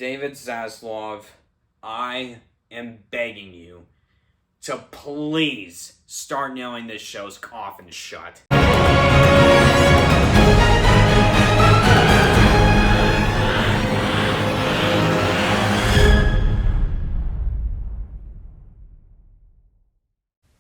David Zaslav, I am begging you to please start nailing this show's coffin shut.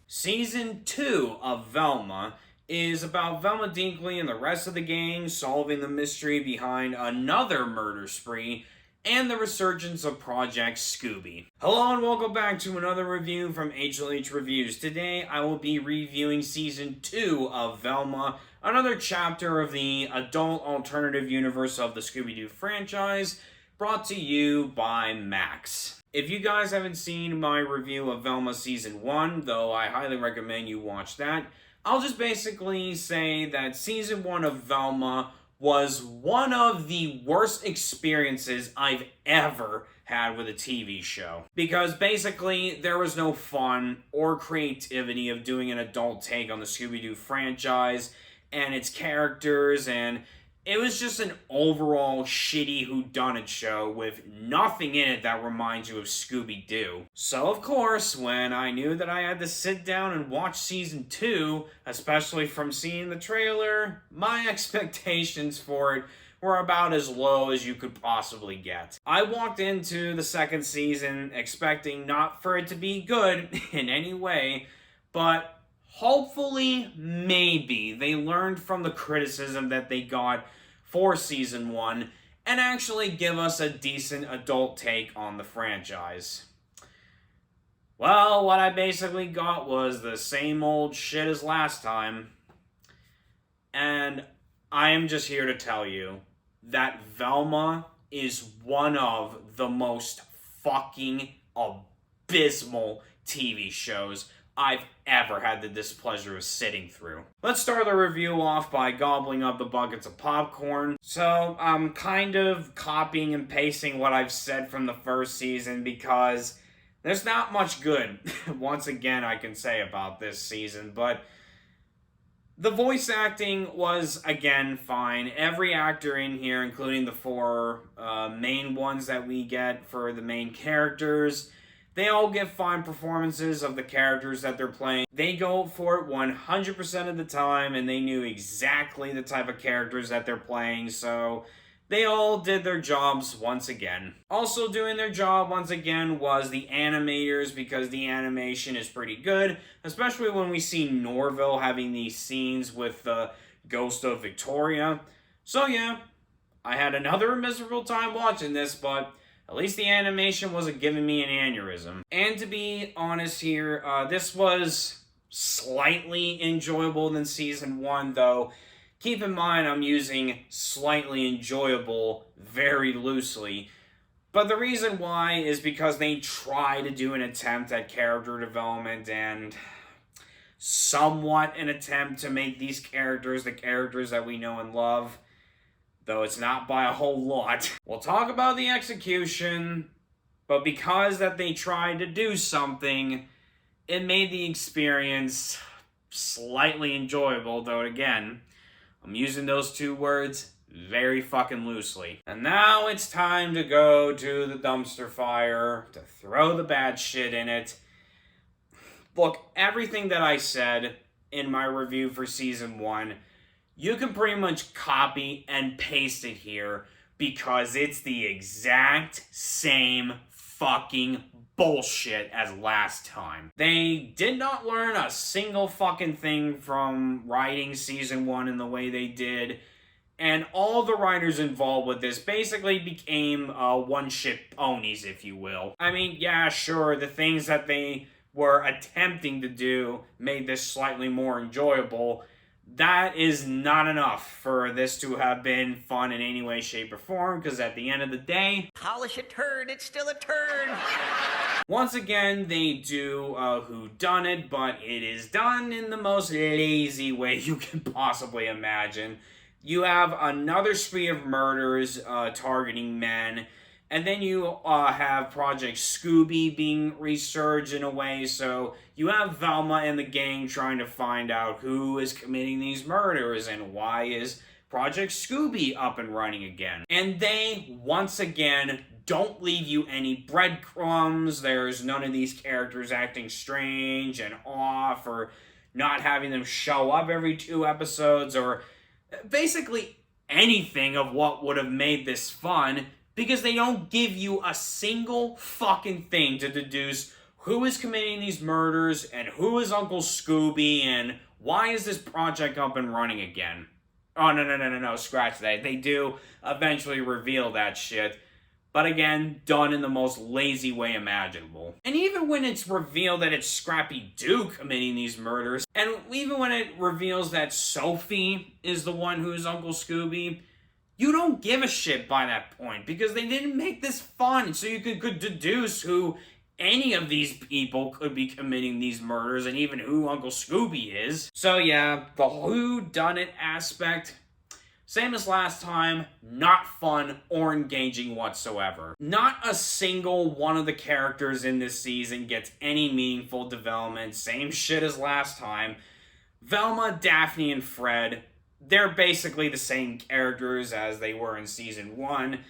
Season 2 of Velma is about Velma Dinkley and the rest of the gang solving the mystery behind another murder spree and the resurgence of Project Scooby. Hello and welcome back to another review from HLHReviews. Today I will be reviewing Season 2 of Velma, another chapter of the adult alternative universe of the Scooby-Doo franchise, brought to you by Max. If you guys haven't seen my review of Velma Season 1, though I highly recommend you watch that, I'll just basically say that Season 1 of Velma was one of the worst experiences I've ever had with a TV show. Because basically, there was no fun or creativity of doing an adult take on the Scooby-Doo franchise and its characters, and it was just an overall shitty whodunit show with nothing in it that reminds you of Scooby-Doo. So of course, when I knew that I had to sit down and watch Season 2, especially from seeing the trailer, my expectations for it were about as low as you could possibly get. I walked into the second season expecting not for it to be good in any way, but hopefully, maybe, they learned from the criticism that they got for Season 1 and actually give us a decent adult take on the franchise. Well, what I basically got was the same old shit as last time. And I am just here to tell you that Velma is one of the most fucking abysmal TV shows I've ever had the displeasure of sitting through. Let's start the review off by gobbling up the buckets of popcorn. So, I'm kind of copying and pasting what I've said from the first season because there's not much good, once again, I can say about this season, but the voice acting was, again, fine. Every actor in here, including the four main ones that we get for the main characters, they all give fine performances of the characters that they're playing. They go for it 100% of the time, and they knew exactly the type of characters that they're playing, so they all did their jobs once again. Also doing their job once again was the animators, because the animation is pretty good, especially when we see Norville having these scenes with the ghost of Victoria. So yeah, I had another miserable time watching this, but at least the animation wasn't giving me an aneurysm. And to be honest here, this was slightly enjoyable than Season 1, though. Keep in mind, I'm using slightly enjoyable very loosely. But the reason why is because they try to do an attempt at character development and somewhat an attempt to make these characters the characters that we know and love, though it's not by a whole lot. We'll talk about the execution, but because that they tried to do something, it made the experience slightly enjoyable, though again, I'm using those two words very fucking loosely. And now it's time to go to the dumpster fire, to throw the bad shit in it. Look, everything that I said in my review for Season 1, you can pretty much copy and paste it here because it's the exact same fucking bullshit as last time. They did not learn a single fucking thing from writing Season 1 in the way they did, and all the writers involved with this basically became one-shit ponies, if you will. I mean, yeah, sure, the things that they were attempting to do made this slightly more enjoyable. That is not enough for this to have been fun in any way, shape, or form, because at the end of the day, polish a turd, it's still a turd. Once again, they do whodunit, but it is done in the most lazy way you can possibly imagine. You have another spree of murders targeting men, and then you have Project Scooby being resurged in a way, so you have Velma and the gang trying to find out who is committing these murders and why is Project Scooby up and running again. And they, once again, don't leave you any breadcrumbs. There's none of these characters acting strange and off, or not having them show up every 2 episodes, or basically anything of what would have made this fun, because they don't give you a single fucking thing to deduce who is committing these murders, and who is Uncle Scooby, and why is this project up and running again. Oh, no, scratch that. They do eventually reveal that shit, but again, done in the most lazy way imaginable. And even when it's revealed that it's Scrappy Doo committing these murders, and even when it reveals that Sophie is the one who's Uncle Scooby, you don't give a shit by that point, because they didn't make this fun, so you could deduce who any of these people could be committing these murders, and even who Uncle Scooby is. So yeah, the whodunit aspect, same as last time, not fun or engaging whatsoever. Not a single one of the characters in this season gets any meaningful development, same shit as last time. Velma, Daphne, and Fred, they're basically the same characters as they were in season 1.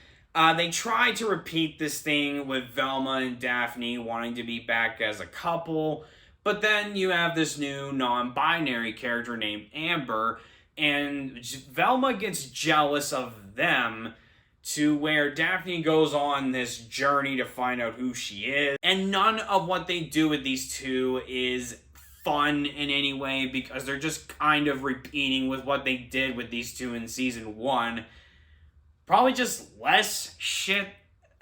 They tried to repeat this thing with Velma and Daphne wanting to be back as a couple, but then you have this new non-binary character named Amber, and Velma gets jealous of them to where Daphne goes on this journey to find out who she is, and none of what they do with these two is fun in any way, because they're just kind of repeating with what they did with these two in season 1. Probably just less shit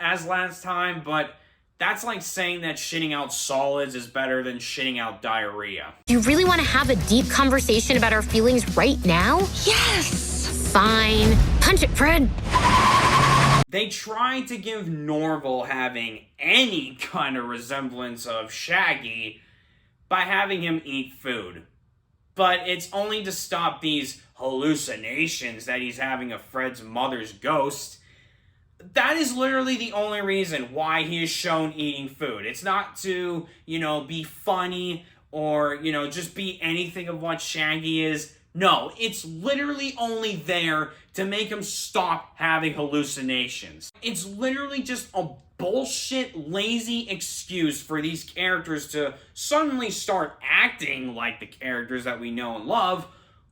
as last time, but that's like saying that shitting out solids is better than shitting out diarrhea. Do you really want to have a deep conversation about our feelings right now? Yes! Fine. Punch it, Fred. They tried to give Norval having any kind of resemblance of Shaggy by having him eat food. But it's only to stop these hallucinations that he's having of Fred's mother's ghost. That is literally the only reason why he is shown eating food. It's not to, be funny or, just be anything of what Shaggy is. No, it's literally only there to make him stop having hallucinations. It's literally just a bullshit, lazy excuse for these characters to suddenly start acting like the characters that we know and love,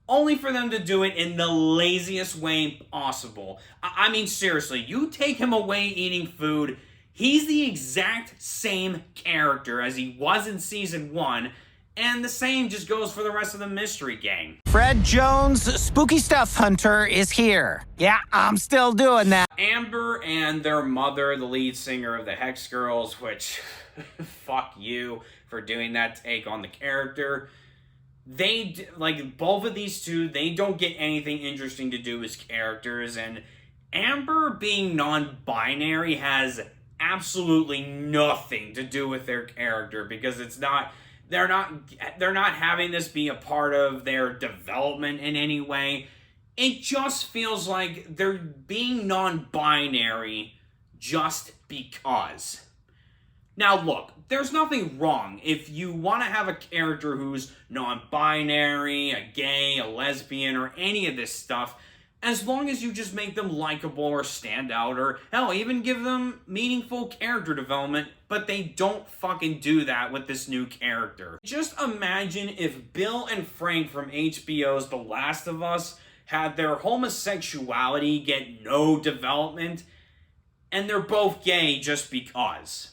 only for them to do it in the laziest way possible. I mean, seriously, you take him away eating food, he's the exact same character as he was in season 1, and the same just goes for the rest of the mystery gang. Fred Jones, Spooky Stuff Hunter, is here. Yeah, I'm still doing that. Amber and their mother, the lead singer of the Hex Girls, which, fuck you for doing that take on the character. They, both of these two, they don't get anything interesting to do as characters, and Amber being non-binary has absolutely nothing to do with their character, because they're not having this be a part of their development in any way. It just feels like they're being non-binary just because. Now look, there's nothing wrong if you want to have a character who's non-binary, a gay, a lesbian, or any of this stuff, as long as you just make them likable or stand out, or hell, even give them meaningful character development, but they don't fucking do that with this new character. Just imagine if Bill and Frank from HBO's The Last of Us had their homosexuality get no development, and they're both gay just because.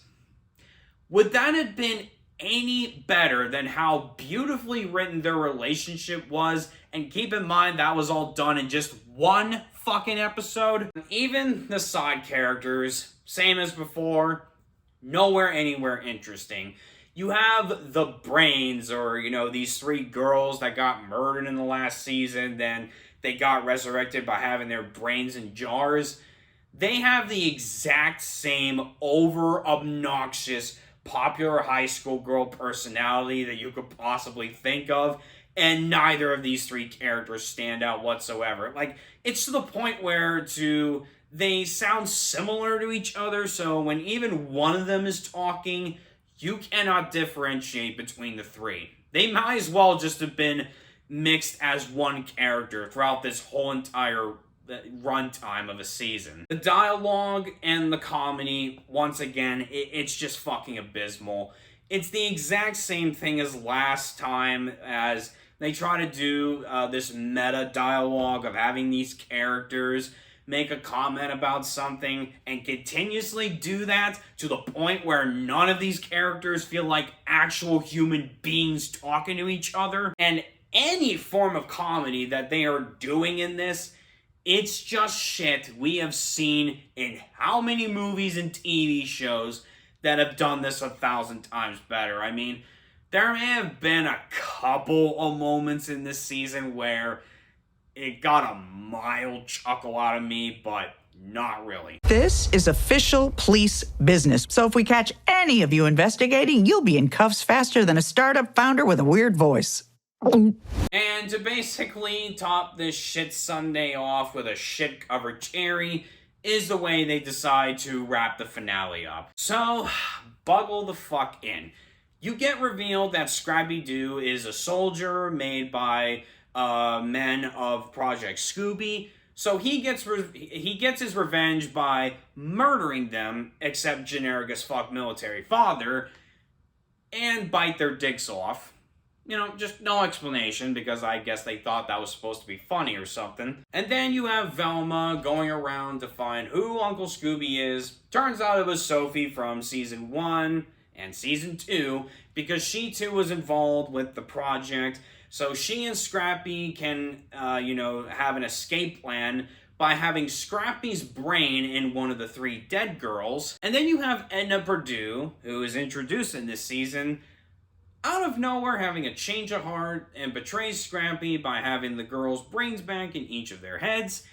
Would that have been any better than how beautifully written their relationship was? And keep in mind, that was all done in just one fucking episode. Even the side characters, same as before, nowhere anywhere interesting. You have the brains, or, these 3 girls that got murdered in the last season, then they got resurrected by having their brains in jars. They have the exact same over-obnoxious, popular high school girl personality that you could possibly think of, and neither of these 3 characters stand out whatsoever. It's to the point where they sound similar to each other, so when even one of them is talking, you cannot differentiate between the 3. They might as well just have been mixed as one character throughout this whole entire the runtime of a season. The dialogue and the comedy, once again, it's just fucking abysmal. It's the exact same thing as last time, as they try to do this meta dialogue of having these characters make a comment about something and continuously do that to the point where none of these characters feel like actual human beings talking to each other. And any form of comedy that they are doing in this, it's just shit we have seen in how many movies and TV shows that have done this 1,000 times better. I mean, there may have been a couple of moments in this season where it got a mild chuckle out of me, but not really. This is official police business. So if we catch any of you investigating, you'll be in cuffs faster than a startup founder with a weird voice. And to basically top this shit Sunday off with a shit-covered cherry is the way they decide to wrap the finale up. So, buckle the fuck in. You get revealed that Scrappy-Doo is a soldier made by men of Project Scooby. So he gets his revenge by murdering them, except generic as fuck military father, and bite their dicks off. You know, just no explanation, because I guess they thought that was supposed to be funny or something. And then you have Velma going around to find who Uncle Scooby is. Turns out it was Sophie from Season 1 and Season 2, because she too was involved with the project. So she and Scrappy can, have an escape plan by having Scrappy's brain in one of the 3 dead girls. And then you have Edna Perdue, who is introduced in this season, out of nowhere having a change of heart and betrays Scrappy by having the girls' brains back in each of their heads.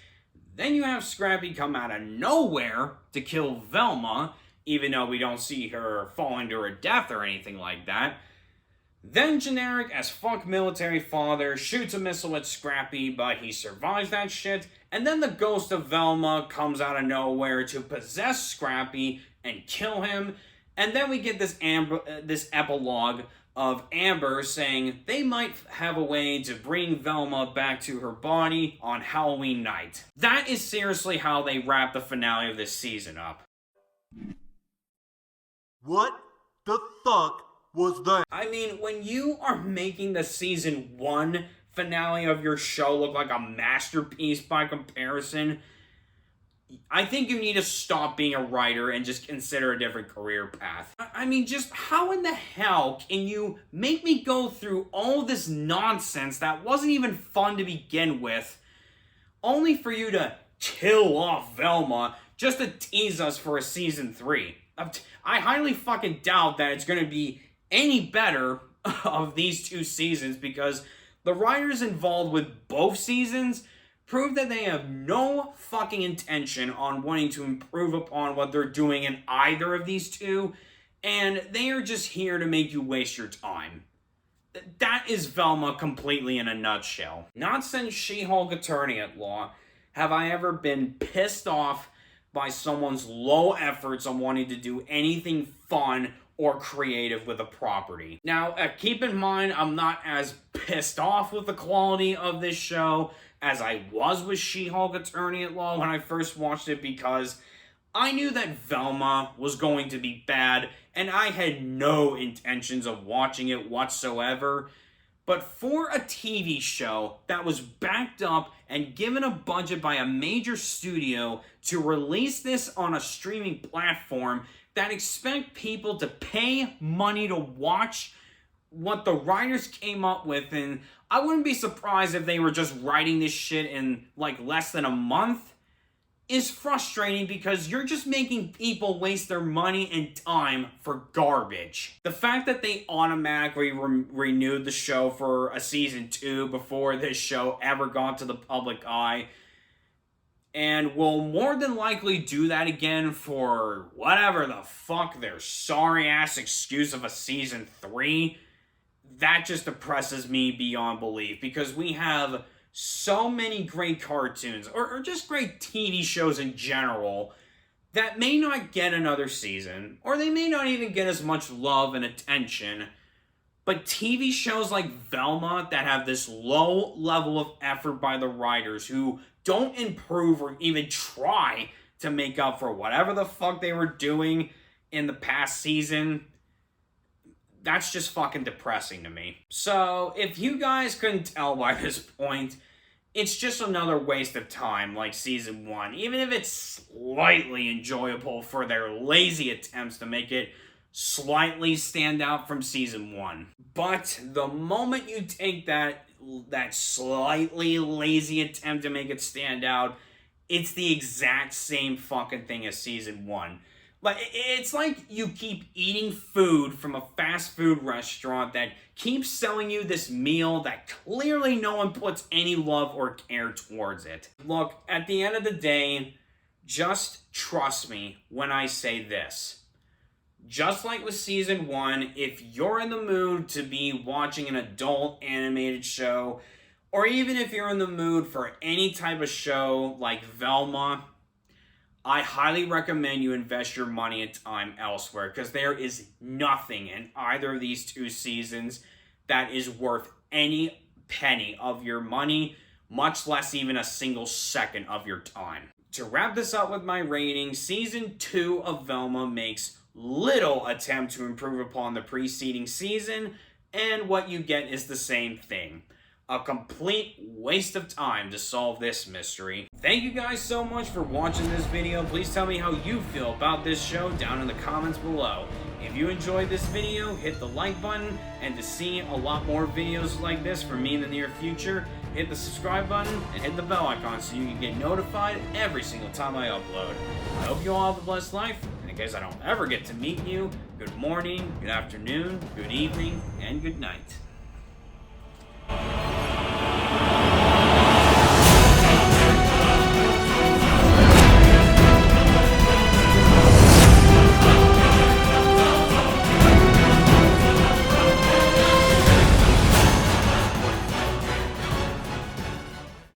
Then you have Scrappy come out of nowhere to kill Velma, even though we don't see her falling to her death or anything like that. Then generic as fuck military father shoots a missile at Scrappy, but he survives that shit. And then the ghost of Velma comes out of nowhere to possess Scrappy and kill him. And then we get this epilogue of Amber saying they might have a way to bring Velma back to her body on Halloween night. That is seriously how they wrap the finale of this season up. What the fuck was that? I mean, when you are making the Season 1 finale of your show look like a masterpiece by comparison, I think you need to stop being a writer and just consider a different career path. I mean, just how in the hell can you make me go through all this nonsense that wasn't even fun to begin with, only for you to kill off Velma just to tease us for a Season 3? I highly fucking doubt that it's going to be any better of these 2 seasons, because the writers involved with both seasons prove that they have no fucking intention on wanting to improve upon what they're doing in either of these 2, and they are just here to make you waste your time. That is Velma completely in a nutshell. Not since She-Hulk Attorney-at-Law have I ever been pissed off by someone's low efforts on wanting to do anything fun or creative with a property. Now, keep in mind, I'm not as pissed off with the quality of this show as I was with She-Hulk Attorney-at-Law when I first watched it, because I knew that Velma was going to be bad, and I had no intentions of watching it whatsoever. But for a TV show that was backed up and given a budget by a major studio to release this on a streaming platform that expect people to pay money to watch what the writers came up with, and I wouldn't be surprised if they were just writing this shit in like less than a month, is frustrating, because you're just making people waste their money and time for garbage. The fact that they automatically renewed the show for a Season 2 before this show ever got to the public eye, and will more than likely do that again for whatever the fuck their sorry-ass excuse of a Season 3, that just depresses me beyond belief, because we have so many great cartoons, or just great TV shows in general, that may not get another season, or they may not even get as much love and attention, but TV shows like Velma that have this low level of effort by the writers, who don't improve or even try to make up for whatever the fuck they were doing in the past season, that's just fucking depressing to me. So, if you guys couldn't tell by this point, it's just another waste of time like Season 1, even if it's slightly enjoyable for their lazy attempts to make it slightly stand out from Season 1. But the moment you take that slightly lazy attempt to make it stand out, it's the exact same fucking thing as Season 1. Like, it's like you keep eating food from a fast food restaurant that keeps selling you this meal that clearly no one puts any love or care towards it. Look, at the end of the day, just trust me when I say this. Just like with Season 1, if you're in the mood to be watching an adult animated show, or even if you're in the mood for any type of show like Velma, I highly recommend you invest your money and time elsewhere, because there is nothing in either of these two seasons that is worth any penny of your money, much less even a single second of your time. To wrap this up with my rating, Season 2 of Velma makes little attempt to improve upon the preceding season, and what you get is the same thing. A complete waste of time to solve this mystery. Thank you guys so much for watching this video. Please tell me how you feel about this show down in the comments below. If you enjoyed this video, hit the like button, and to see a lot more videos like this from me in the near future, hit the subscribe button and hit the bell icon so you can get notified every single time I upload. I hope you all have a blessed life, and in case I don't ever get to meet you, good morning, good afternoon, good evening, and good night.